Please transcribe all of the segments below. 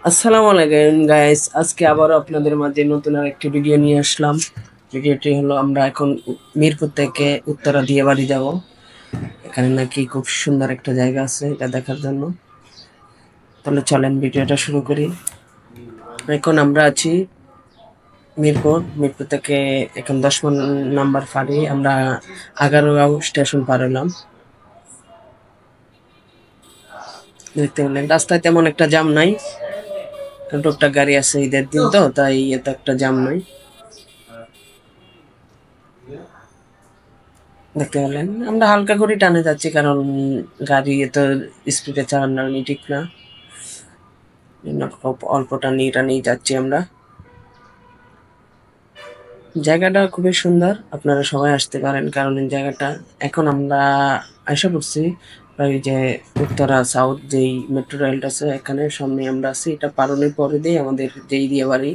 আসসালামু আলাইকুম গাইস, আজকে আবারও আপনাদের মাঝে নতুন আরেকটি ভিডিও নিয়ে আসলাম। ভিডিওটি হলো আমরা এখন মিরপুর থেকে উত্তরা দিয়ে বাড়ি যাব। এখানে নাকি খুব সুন্দর একটা জায়গা আছে এটা দেখার জন্য। তাহলে চলেন ভিডিওটা শুরু করি। এখন আমরা আছি মিরপুর থেকে এখন 10 নাম্বার ফাঁড়ি, আমরা আগারগাঁও স্টেশন পার হলাম। দেখতে পেলেন রাস্তায় তেমন একটা জ্যাম নাই, টুকটাক গাড়ি আছে, ঈদের দিন তো তাই এত একটা জ্যাম নাই। দেখতে পেলেন আমরা হালকা করে টানে যাচ্ছি, কারণ গাড়ি এত স্পিডে চালানো ঠিক না, খুব অল্প টানিয়ে যাচ্ছি আমরা। জায়গাটা খুবই সুন্দর, আপনারা সবাই আসতে পারেন, কারণ এই জায়গাটা এখন আমরা আশা করছি ওই যে উত্তরা সাউথ যেই মেট্রো রেলটা আছে এখানে সামনে আমরা আছি, এটা পারনের পরে দিয়ে আমাদের যেই দিয়ে বাড়ি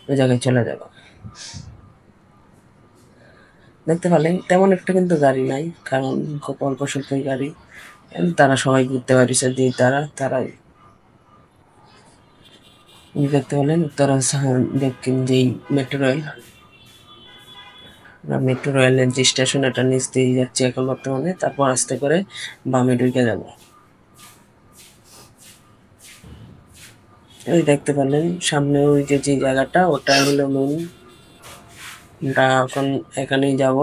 ওই জায়গায় চলে যাব। দেখতে পেলেন তেমন একটা কিন্তু গাড়ি নাই, কারণ খুব অল্প স্বল্পই গাড়ি, তারা সবাই ঘুরতে পারিছে যে তারাই দেখতে পেলেন উত্তরা দক্ষিণ যেই মেট্রো রেলের যে স্টেশন এটা নিচ দিয়ে যাচ্ছি এখন বর্তমানে, তারপর আস্তে করে বামে ঢুকে যাব। ওই দেখতে পেলেন সামনে ওই যে জায়গাটা ওটা হলো মেন, আমরা এখন এখানেই যাব।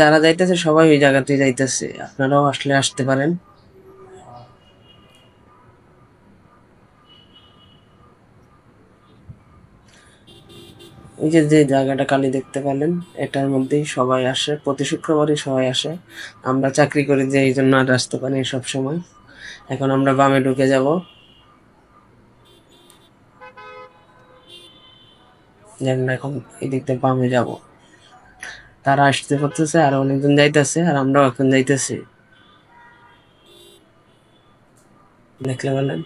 যারা যাইতেছে সবাই ওই জায়গাতেই যাইতেছে, আপনারাও আসলে আসতে পারেন। এই যে জায়গাটা খালি দেখতে পেলেন এটার মধ্যেই সবাই আসে, প্রতি শুক্রবারই সবাই আসে। আমরা চাকরি করি যে এই জন্য আর আসতে পারি সব সময়। এখন আমরা বামে ঢুকে যাব, আমরা এখন এই দিক থেকে বামে যাব। তারা আসতে করতেছে আর অনেকজন যাইতেছে আর আমরাও এখন যাইতেছি, দেখলে বলেন।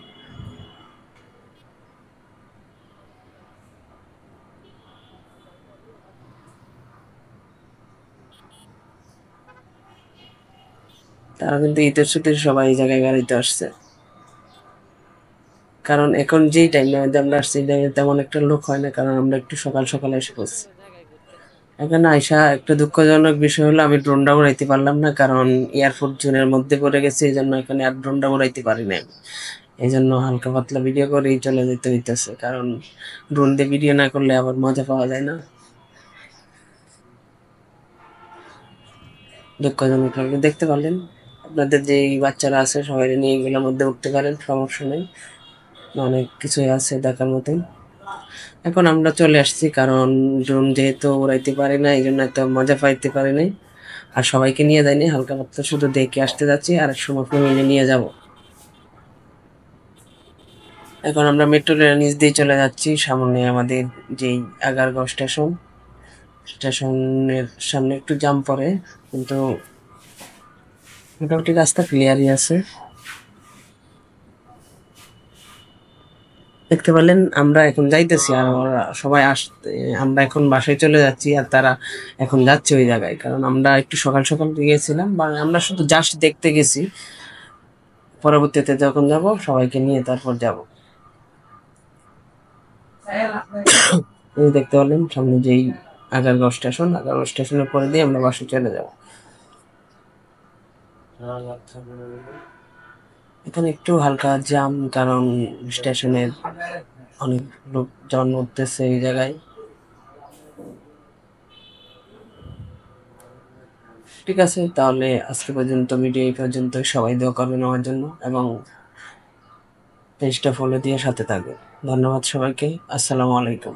তারা কিন্তু ঈদের ছুটির সবাই এই জায়গায় গাড়িতে আসছে, কারণ এখন যেই টাইমে আমরা আসছি এই টাইমে তেমন একটা লোক হয় না, কারণ আমরা একটু সকাল সকালে এসে পড়ছি। এখানে আইসা একটা দুঃখজনক বিষয় হলো আমি ড্রোনটা উড়াইতে পারলাম না, কারণ এয়ারপোর্ট জোনের মধ্যে পড়ে গেছে, এই জন্য এখানে আর ড্রোনটা উড়াইতে পারি না। এই জন্য হালকা পাতলা ভিডিও করেই চলে যেতে হইতেছে, কারণ ড্রোন দিয়ে ভিডিও না করলে আবার মজা পাওয়া যায় না। দুঃখজনক লাগলো। দেখতে পারলেন আপনাদের যে বাচ্চারা আছে সবাই নিয়ে এগুলোর মধ্যে উঠতে পারেন, সমস্যা নেই, অনেক কিছুই আছে দেখার মতন। এখন আমরা চলে আসছি, কারণ ড্রোন যেহেতু উড়াইতে পারি না এই জন্য এত মজা পাইতে পারি নাই, আর সবাইকে নিয়ে যাইনি, হালকা পাতলা শুধু দেখে আসতে যাচ্ছি, আর এক সময় ফ্যামিলি নিয়ে যাব। এখন আমরা মেট্রো রেলের নিচ দিয়ে চলে যাচ্ছি, সামনে আমাদের যেই আগারগাঁও স্টেশনের সামনে একটু জাম পড়ে, কিন্তু মোটামুটি রাস্তা ক্লিয়ারই আছে। দেখতে পেলেন আমরা এখন যাইতেছি আর ওরা সবাই আসতে, আমরা এখন বাসায় চলে যাচ্ছি আর তারা এখন যাচ্ছে ওই জায়গায়, কারণ আমরা একটু সকাল সকাল গিয়েছিলাম বা আমরা শুধু জাস্ট দেখতে গেছি, পরবর্তীতে যখন যাব সবাইকে নিয়ে তারপর যাব। এই দেখতে পেলেন সামনে যেই আগারগাঁও স্টেশনের পরে দিয়ে আমরা বাসায় চলে যাব। এখানে একটু হালকা জ্যাম, কারণ স্টেশনের অনেক লোকজন উঠতেছে এই জায়গায়। ঠিক আছে, তাহলে আজকে পর্যন্ত ভিডিও এই পর্যন্ত, সবাই দোয়া করবেন আমার জন্য এবং পেজটা ফলো দিয়ে সাথে থাকবেন। ধন্যবাদ সবাইকে, আসসালামু আলাইকুম।